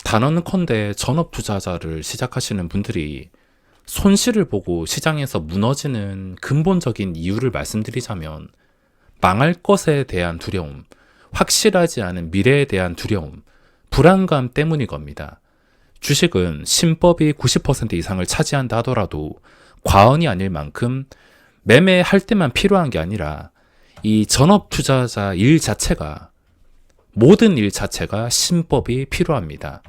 단언컨대 전업 투자자를 시작하시는 분들이 손실을 보고 시장에서 무너지는 근본적인 이유를 말씀드리자면 망할 것에 대한 두려움, 확실하지 않은 미래에 대한 두려움, 불안감 때문일 겁니다. 주식은 신법이 90% 이상을 차지한다 하더라도 과언이 아닐 만큼 매매할 때만 필요한 게 아니라 이 전업 투자자 일 자체가, 모든 일 자체가 신법이 필요합니다.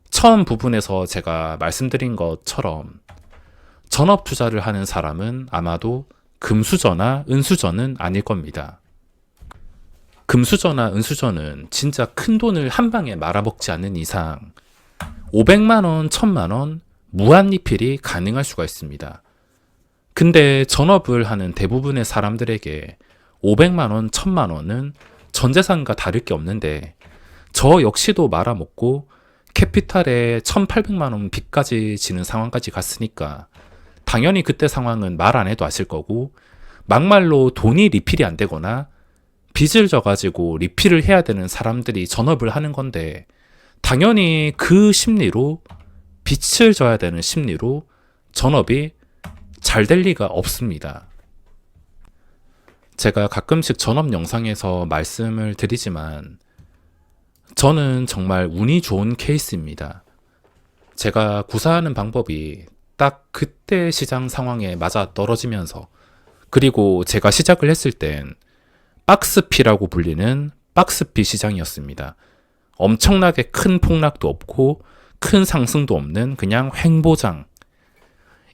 처음 부분에서 제가 말씀드린 것처럼 전업 투자를 하는 사람은 아마도 금수저나 은수저는 아닐 겁니다. 금수저나 은수저는 진짜 큰 돈을 한 방에 말아먹지 않는 이상 500만 원, 1000만 원 무한리필이 가능할 수가 있습니다. 근데 전업을 하는 대부분의 사람들에게 500만 원, 1000만 원은 전재산과 다를 게 없는데 저 역시도 말아먹고 캐피탈에 1800만 원 빚까지 지는 상황까지 갔으니까 당연히 그때 상황은 말 안 해도 아실 거고, 막말로 돈이 리필이 안 되거나 빚을 져가지고 리필을 해야 되는 사람들이 전업을 하는 건데 당연히 그 심리로, 빚을 져야 되는 심리로 전업이 잘 될 리가 없습니다. 제가 가끔씩 전업 영상에서 말씀을 드리지만 저는 정말 운이 좋은 케이스입니다. 제가 구사하는 방법이 딱 그때 시장 상황에 맞아 떨어지면서, 그리고 제가 시작을 했을 땐 박스피라고 불리는 박스피 시장이었습니다. 엄청나게 큰 폭락도 없고 큰 상승도 없는 그냥 횡보장.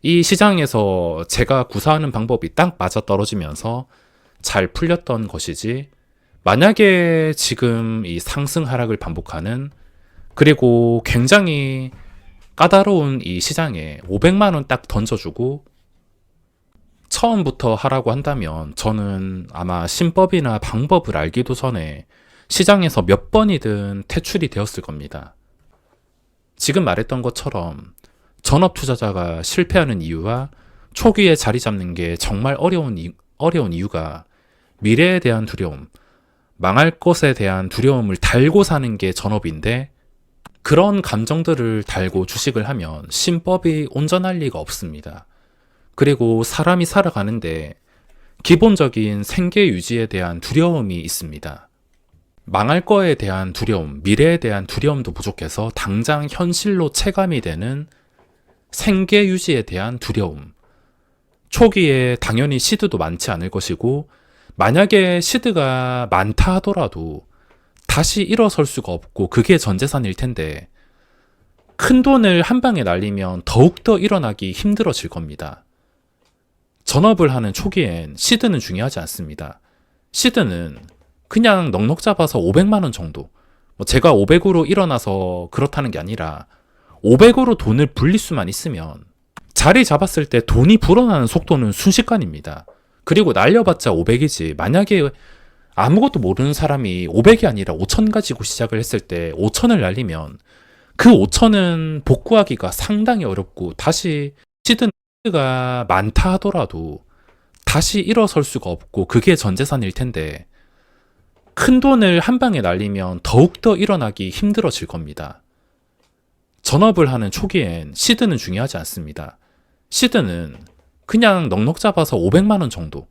이 시장에서 제가 구사하는 방법이 딱 맞아 떨어지면서 잘 풀렸던 것이지, 만약에 지금 이 상승 하락을 반복하는, 그리고 굉장히 까다로운 이 시장에 500만 원 딱 던져주고 처음부터 하라고 한다면 저는 아마 신법이나 방법을 알기도 전에 시장에서 몇 번이든 퇴출이 되었을 겁니다. 지금 말했던 것처럼 전업 투자자가 실패하는 이유와 초기에 자리 잡는 게 정말 어려운 이유가 미래에 대한 두려움, 망할 것에 대한 두려움을 달고 사는 게 전업인데, 그런 감정들을 달고 주식을 하면 신법이 온전할 리가 없습니다. 그리고 사람이 살아가는데 기본적인 생계 유지에 대한 두려움이 있습니다. 망할 거에 대한 두려움, 미래에 대한 두려움도 부족해서 당장 현실로 체감이 되는 생계 유지에 대한 두려움. 초기에 당연히 시드도 많지 않을 것이고, 만약에 시드가 많다 하더라도 다시 일어설 수가 없고 그게 전재산일 텐데 큰 돈을 한 방에 날리면 더욱더 일어나기 힘들어질 겁니다. 전업을 하는 초기엔 시드는 중요하지 않습니다. 시드는 그냥 넉넉 잡아서 500만 원 정도, 제가 500으로 일어나서 그렇다는 게 아니라 500으로 돈을 불릴 수만 있으면 자리 잡았을 때 돈이 불어나는 속도는 순식간입니다. 그리고 날려봤자 500이지, 만약에 아무것도 모르는 사람이 500이 아니라 5,000 가지고 시작을 했을 때 5,000을 날리면 그 5,000은 복구하기가 상당히 어렵고, 다시 시드가 많다 하더라도 다시 일어설 수가 없고 그게 전재산일 텐데 큰 돈을 한 방에 날리면 더욱더 일어나기 힘들어질 겁니다. 전업을 하는 초기엔 시드는 중요하지 않습니다. 시드는 그냥 넉넉 잡아서 500만 원 정도,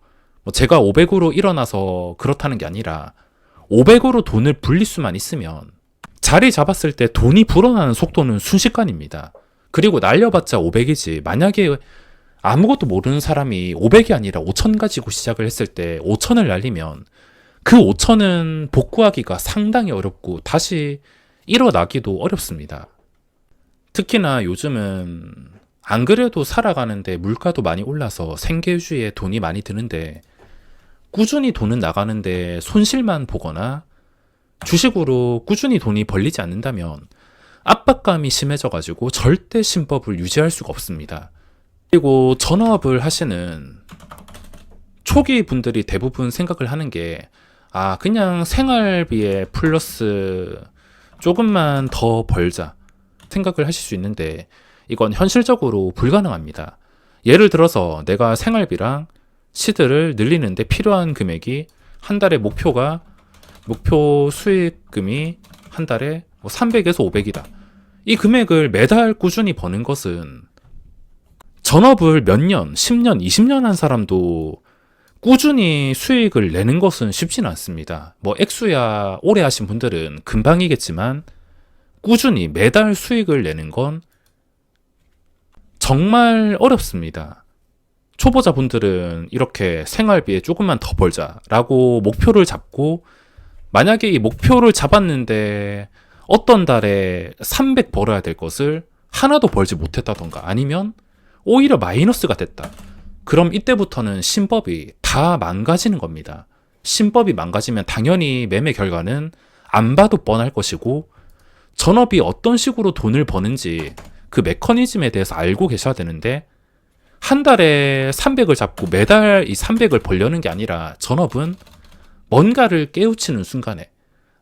제가 500으로 일어나서 그렇다는 게 아니라 500으로 돈을 불릴 수만 있으면 자리 잡았을 때 돈이 불어나는 속도는 순식간입니다. 그리고 날려봤자 500이지, 만약에 아무것도 모르는 사람이 500이 아니라 5,000 가지고 시작을 했을 때 5,000을 날리면 그 5,000은 복구하기가 상당히 어렵고 다시 일어나기도 어렵습니다. 특히나 요즘은 안 그래도 살아가는데 물가도 많이 올라서 생계주의에 돈이 많이 드는데 꾸준히 돈은 나가는데 손실만 보거나 주식으로 꾸준히 돈이 벌리지 않는다면 압박감이 심해져가지고 절대 신법을 유지할 수가 없습니다. 그리고 전업을 하시는 초기 분들이 대부분 생각을 하는 게, 그냥 생활비에 플러스 조금만 더 벌자 생각을 하실 수 있는데 이건 현실적으로 불가능합니다. 예를 들어서 내가 생활비랑 시드를 늘리는데 필요한 금액이 한 달에 목표 수익금이 한 달에 300에서 500이다. 이 금액을 매달 꾸준히 버는 것은 전업을 몇 년, 10년, 20년 한 사람도 꾸준히 수익을 내는 것은 쉽지는 않습니다. 뭐 액수야 오래 하신 분들은 금방이겠지만 꾸준히 매달 수익을 내는 건 정말 어렵습니다. 초보자분들은 이렇게 생활비에 조금만 더 벌자라고 목표를 잡고 만약에 이 목표를 잡았는데 어떤 달에 300 벌어야 될 것을 하나도 벌지 못했다던가 아니면 오히려 마이너스가 됐다. 그럼 이때부터는 신법이 다 망가지는 겁니다. 신법이 망가지면 당연히 매매 결과는 안 봐도 뻔할 것이고 전업이 어떤 식으로 돈을 버는지 그 메커니즘에 대해서 알고 계셔야 되는데 한 달에 300을 잡고 매달 이 300을 벌려는 게 아니라 전업은 뭔가를 깨우치는 순간에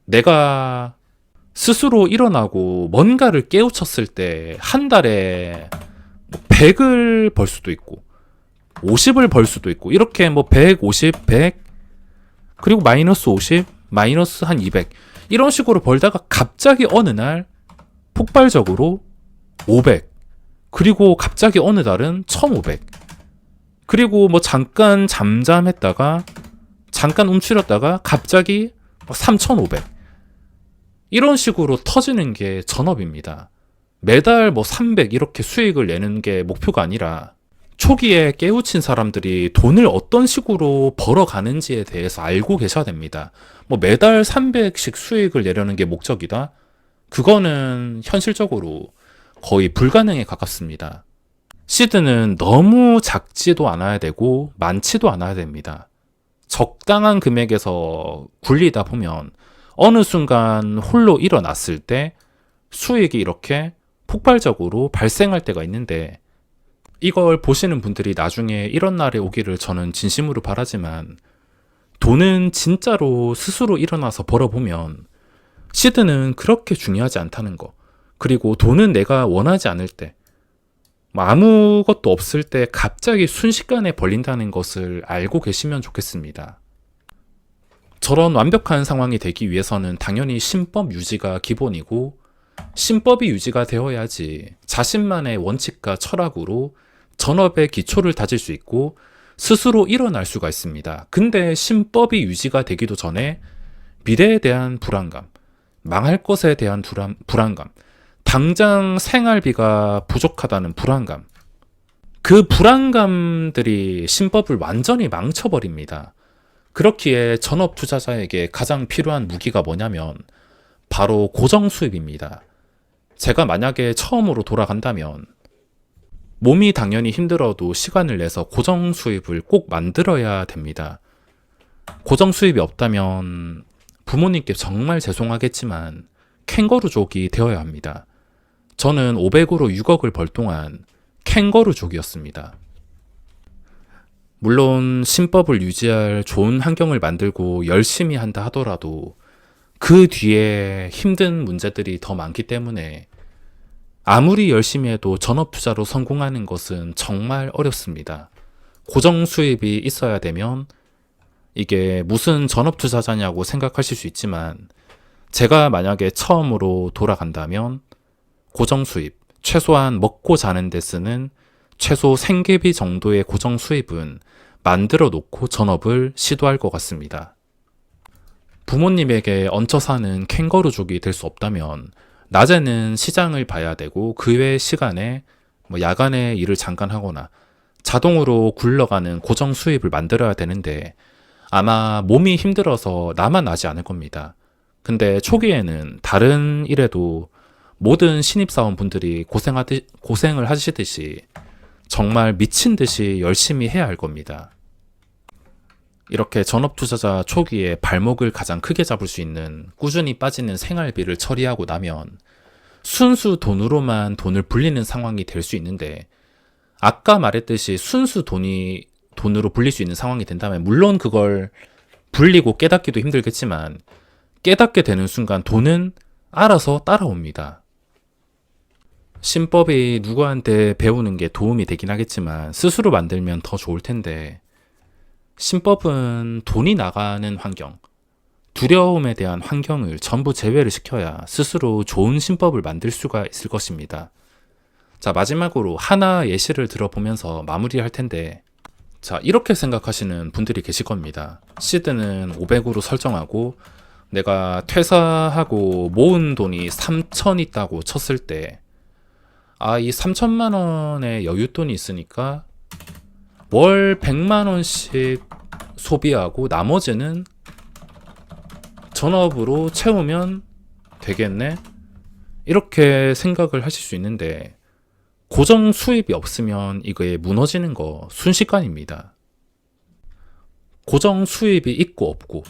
내가 스스로 일어나고 뭔가를 깨우쳤을 때 한 달에 100을 벌 수도 있고 50을 벌 수도 있고 이렇게 뭐 150, 100 그리고 마이너스 50, 마이너스 한 200 이런 식으로 벌다가 갑자기 어느 날 폭발적으로 500 그리고 갑자기 어느 달은 1500 그리고 뭐 잠깐 잠잠했다가 잠깐 움츠렸다가 갑자기 3500 이런 식으로 터지는 게 전업입니다. 매달 뭐 300 이렇게 수익을 내는 게 목표가 아니라 초기에 깨우친 사람들이 돈을 어떤 식으로 벌어가는지에 대해서 알고 계셔야 됩니다. 뭐 매달 300씩 수익을 내려는 게 목적이다? 그거는 현실적으로 거의 불가능에 가깝습니다. 시드는 너무 작지도 않아야 되고 많지도 않아야 됩니다. 적당한 금액에서 굴리다 보면 어느 순간 홀로 일어났을 때 수익이 이렇게 폭발적으로 발생할 때가 있는데 이걸 보시는 분들이 나중에 이런 날이 오기를 저는 진심으로 바라지만 돈은 진짜로 스스로 일어나서 벌어보면 시드는 그렇게 중요하지 않다는 거. 그리고 돈은 내가 원하지 않을 때 아무것도 없을 때 갑자기 순식간에 벌린다는 것을 알고 계시면 좋겠습니다. 저런 완벽한 상황이 되기 위해서는 당연히 신법 유지가 기본이고 신법이 유지가 되어야지 자신만의 원칙과 철학으로 전업의 기초를 다질 수 있고 스스로 일어날 수가 있습니다. 근데 신법이 유지가 되기도 전에 미래에 대한 불안감, 망할 것에 대한 불안감, 당장 생활비가 부족하다는 불안감, 그 불안감들이 신법을 완전히 망쳐버립니다. 그렇기에 전업 투자자에게 가장 필요한 무기가 뭐냐면 바로 고정 수입입니다. 제가 만약에 처음으로 돌아간다면 몸이 당연히 힘들어도 시간을 내서 고정 수입을 꼭 만들어야 됩니다. 고정 수입이 없다면 부모님께 정말 죄송하겠지만 캥거루족이 되어야 합니다. 저는 500으로 6억을 벌 동안 캥거루족이었습니다. 물론 신법을 유지할 좋은 환경을 만들고 열심히 한다 하더라도 그 뒤에 힘든 문제들이 더 많기 때문에 아무리 열심히 해도 전업 투자로 성공하는 것은 정말 어렵습니다. 고정 수입이 있어야 되면 이게 무슨 전업 투자자냐고 생각하실 수 있지만 제가 만약에 처음으로 돌아간다면 고정 수입, 최소한 먹고 자는 데 쓰는 최소 생계비 정도의 고정 수입은 만들어 놓고 전업을 시도할 것 같습니다. 부모님에게 얹혀 사는 캥거루족이 될 수 없다면 낮에는 시장을 봐야 되고 그 외 시간에 야간에 일을 잠깐 하거나 자동으로 굴러가는 고정 수입을 만들어야 되는데 아마 몸이 힘들어서 나만 나지 않을 겁니다. 근데 초기에는 다른 일에도 모든 신입사원분들이 고생을 하시듯이 정말 미친 듯이 열심히 해야 할 겁니다. 이렇게 전업 투자자 초기에 발목을 가장 크게 잡을 수 있는 꾸준히 빠지는 생활비를 처리하고 나면 순수 돈으로만 돈을 불리는 상황이 될 수 있는데 아까 말했듯이 순수 돈으로 불릴 수 있는 상황이 된다면 물론 그걸 불리고 깨닫기도 힘들겠지만 깨닫게 되는 순간 돈은 알아서 따라옵니다. 신법이 누구한테 배우는 게 도움이 되긴 하겠지만 스스로 만들면 더 좋을 텐데 신법은 돈이 나가는 환경, 두려움에 대한 환경을 전부 제외를 시켜야 스스로 좋은 신법을 만들 수가 있을 것입니다. 자, 마지막으로 하나 예시를 들어보면서 마무리할 텐데, 자, 이렇게 생각하시는 분들이 계실 겁니다. 시드는 500으로 설정하고 내가 퇴사하고 모은 돈이 3천 있다고 쳤을 때, 이 3천만 원의 여윳돈이 있으니까 월 100만 원씩 소비하고 나머지는 전업으로 채우면 되겠네? 이렇게 생각을 하실 수 있는데, 고정 수입이 없으면 이거에 무너지는 거 순식간입니다. 고정 수입이 있고 없고,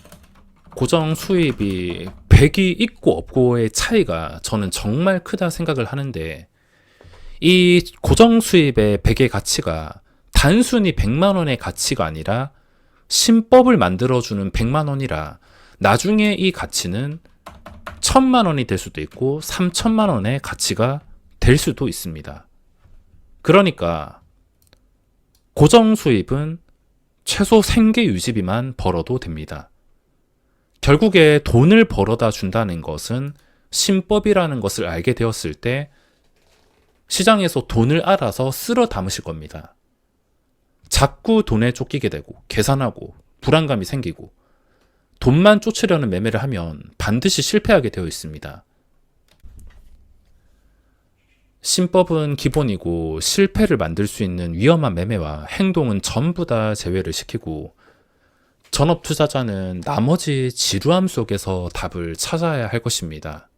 고정 수입이 100이 있고 없고의 차이가 저는 정말 크다 생각을 하는데, 이 고정 수입의 100의 가치가 단순히 100만 원의 가치가 아니라 신법을 만들어주는 100만 원이라 나중에 이 가치는 1000만 원이 될 수도 있고 3000만 원의 가치가 될 수도 있습니다. 그러니까 고정 수입은 최소 생계 유지비만 벌어도 됩니다. 결국에 돈을 벌어다 준다는 것은 신법이라는 것을 알게 되었을 때 시장에서 돈을 알아서 쓸어 담으실 겁니다. 자꾸 돈에 쫓기게 되고 계산하고 불안감이 생기고 돈만 쫓으려는 매매를 하면 반드시 실패하게 되어 있습니다. 신법은 기본이고 실패를 만들 수 있는 위험한 매매와 행동은 전부 다 제외를 시키고 전업 투자자는 나머지 지루함 속에서 답을 찾아야 할 것입니다.